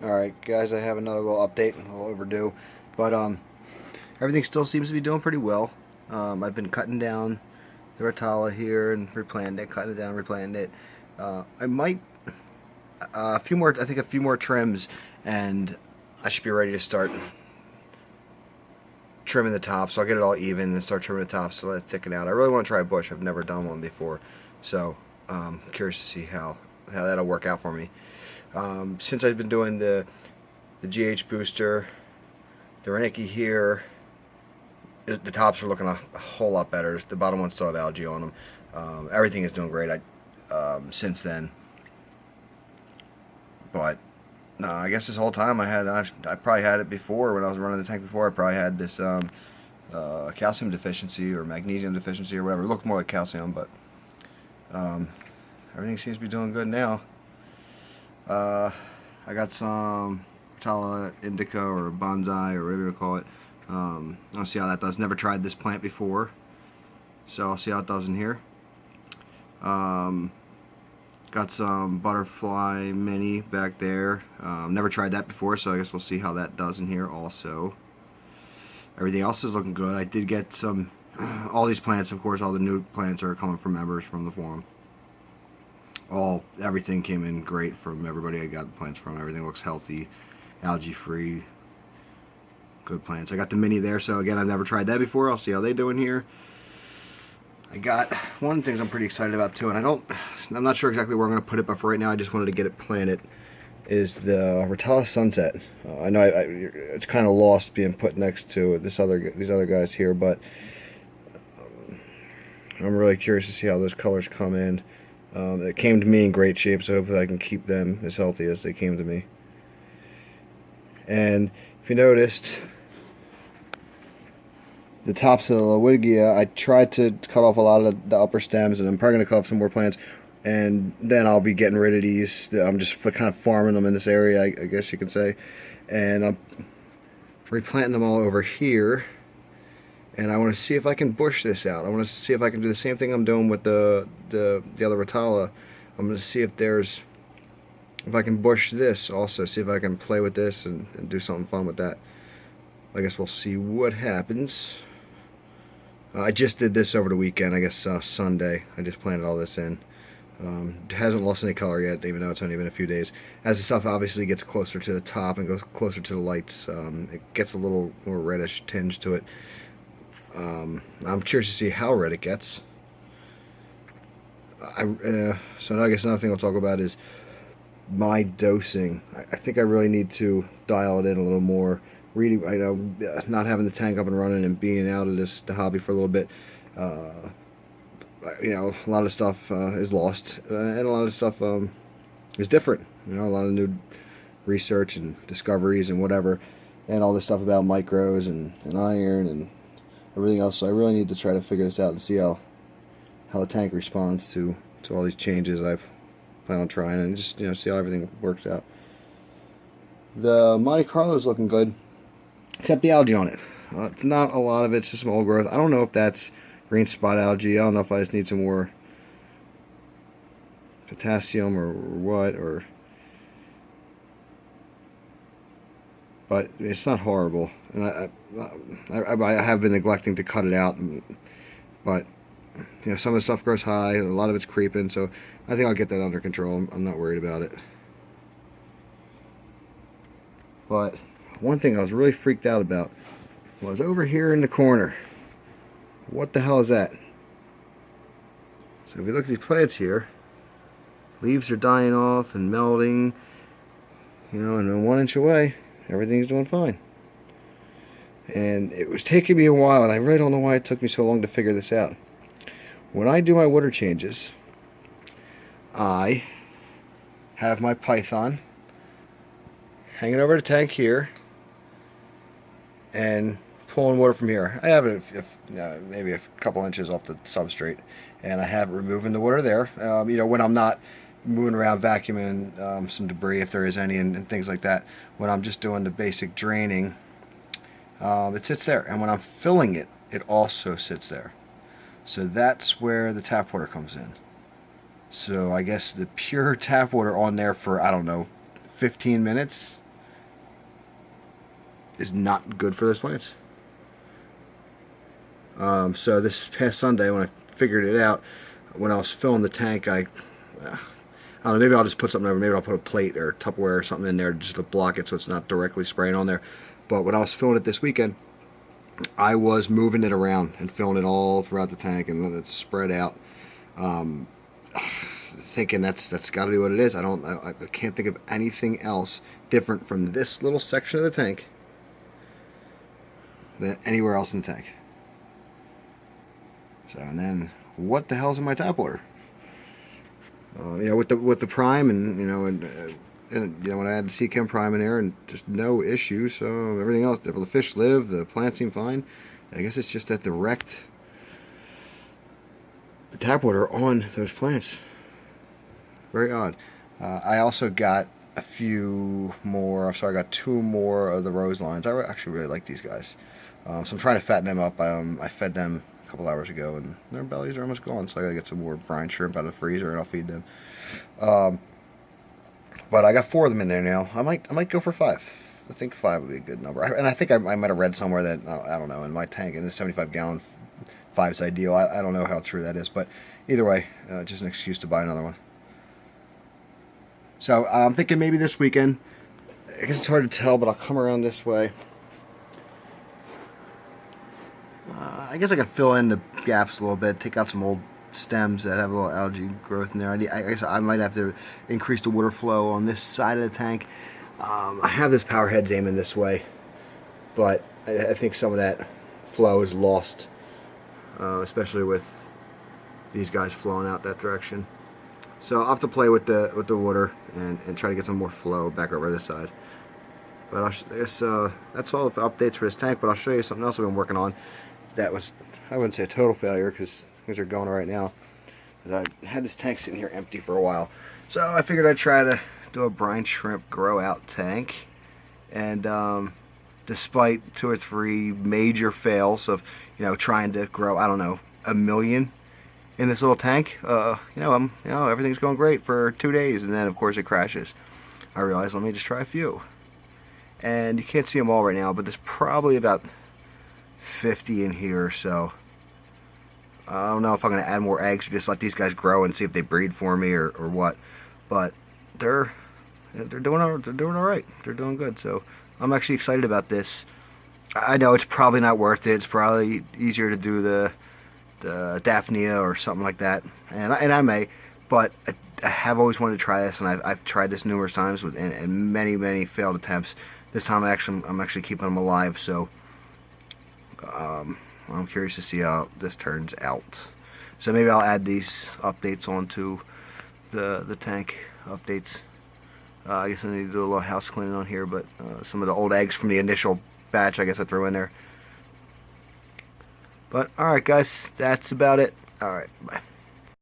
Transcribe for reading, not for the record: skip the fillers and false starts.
Alright guys, I have another little update, a little overdue, but everything still seems to be doing pretty well. I've been cutting down the Rotala here and replanting it, cutting it down, replanting it. I might, a few more, I think a few more trims, and I should be ready to start trimming the top, so I'll get it all even and start trimming the top so let it thicken out. I really want to try a bush. I've never done one before, so curious to see how that'll work out for me. Since I've been doing the GH booster, the Renicky here, the tops are looking a whole lot better. The bottom ones still have algae on them. Everything is doing great since then. But I guess this whole time I probably had it before when I was running the tank before. I probably had this calcium deficiency or magnesium deficiency or whatever. It looked more like calcium, but everything seems to be doing good now. I got some Rotala indica or bonsai or whatever you call it. I'll see how that does. Never tried this plant before, so I'll see how it does in here. Got some butterfly mini back there. Never tried that before, so I guess we'll see how that does in here also. Everything else is looking good. I did get some, all these plants, of course, all the new plants are coming from members from the forum. Everything came in great from everybody I got the plants from. Everything looks healthy, algae free, good plants. I got the mini there, so again, I've never tried that before. I'll see how they do in here. I got one of the things I'm pretty excited about too, and I'm not sure exactly where I'm going to put it, but for right now I just wanted to get it planted, is the Rotala Sunset. I know it's kind of lost being put next to these other guys here, but I'm really curious to see how those colors come in. It came to me in great shape, so hopefully I can keep them as healthy as they came to me. And if you noticed, the tops of the Lowigia, I tried to cut off a lot of the upper stems, and I'm probably going to cut off some more plants, and then I'll be getting rid of these. I'm just kind of farming them in this area, I guess you could say, and I'm replanting them all over here. And I want to see if I can bush this out. I want to see if I can do the same thing I'm doing with the other Rotala. I'm going to see if I can bush this also. See if I can play with this and do something fun with that. I guess we'll see what happens. I just did this over the weekend. I guess Sunday. I just planted all this in. It hasn't lost any color yet, even though it's only been a few days. As the stuff obviously gets closer to the top and goes closer to the lights, it gets a little more reddish tinge to it. I'm curious to see how red it gets. So now I guess another thing I'll talk about is my dosing. I think I really need to dial it in a little more. Reading, I know, not having the tank up and running and being out of the hobby for a little bit. A lot of stuff is lost, and a lot of stuff is different. A lot of new research and discoveries and whatever, and all this stuff about micros and iron and everything else. So I really need to try to figure this out and see how the tank responds to all these changes I've planned on trying, and just see how everything works out. The Monte Carlo is looking good, except the algae on it. It's not a lot of it, it's just some old growth. I don't know if that's green spot algae. I don't know if I just need some more potassium or what, but it's not horrible. And I have been neglecting to cut it out, but some of the stuff grows high, a lot of it's creeping, so I think I'll get that under control. I'm not worried about it. But one thing I was really freaked out about was over here in the corner. What the hell is that? So if you look at these plants here, leaves are dying off and melting, and 1 inch away, everything's doing fine. And it was taking me a while, and I really don't know why it took me so long to figure this out. When I do my water changes, I have my Python hanging over the tank here and pulling water from here. I have it maybe a couple inches off the substrate, and I have it removing the water there. When I'm not moving around vacuuming some debris, if there is any, and things like that. When I'm just doing the basic draining, it sits there, and when I'm filling it, it also sits there. So that's where the tap water comes in. So I guess the pure tap water on there for, I don't know, 15 minutes, is not good for those plants. So this past Sunday, when I figured it out, when I was filling the tank, I don't know, maybe I'll just put something over, maybe I'll put a plate or Tupperware or something in there just to block it so it's not directly spraying on there. But when I was filling it this weekend, I was moving it around and filling it all throughout the tank and letting it spread out, thinking that's got to be what it is. I can't think of anything else different from this little section of the tank than anywhere else in the tank. So, and then what the hell's in my tap water? You know, with the prime, and you know, and you know, when I had the Seachem Prime in there, and just no issues. So everything else, the fish live, the plants seem fine. I guess it's just that the wrecked tap water on those plants. Very odd. I also got a few more. I'm sorry, I got 2 more of the Roselines. I actually really like these guys, so I'm trying to fatten them up. I fed them a couple hours ago, and their bellies are almost gone. So I gotta get some more brine shrimp out of the freezer, and I'll feed them. But I got 4 of them in there now. I might go for 5. I think 5 would be a good number. And I think I might have read somewhere that I don't know, in my tank, in the 75-gallon, 5's ideal. I don't know how true that is, but either way, just an excuse to buy another one. So I'm thinking maybe this weekend. I guess it's hard to tell, but I'll come around this way. I guess I can fill in the gaps a little bit, take out some old stems that have a little algae growth in there. I guess I might have to increase the water flow on this side of the tank. I have this power heads aiming this way, but I think some of that flow is lost, especially with these guys flowing out that direction. So I'll have to play with the water and try to get some more flow back over this side. But I guess that's all the updates for this tank. But I'll show you something else I've been working on. That was, I wouldn't say a total failure because things are going right now. I had this tank sitting here empty for a while, so I figured I'd try to do a brine shrimp grow out tank. And despite 2 or 3 major fails of, you know, trying to grow, I don't know, 1 million in this little tank, you know, everything's going great for 2 days, and then of course it crashes. I realized, let me just try a few. And you can't see them all right now, but there's probably about 50 in here, so I don't know if I'm going to add more eggs or just let these guys grow and see if they breed for me or what. But they're doing all right. They're doing good. So I'm actually excited about this. I know it's probably not worth it. It's probably easier to do the Daphnia or something like that, and I may, but I have always wanted to try this, and I've tried this numerous times and many failed attempts. This time I'm actually keeping them alive, so I'm curious to see how this turns out. So maybe I'll add these updates onto the tank updates. I guess I need to do a little house cleaning on here, but some of the old eggs from the initial batch I guess I threw in there. But alright guys, that's about it. Alright, bye.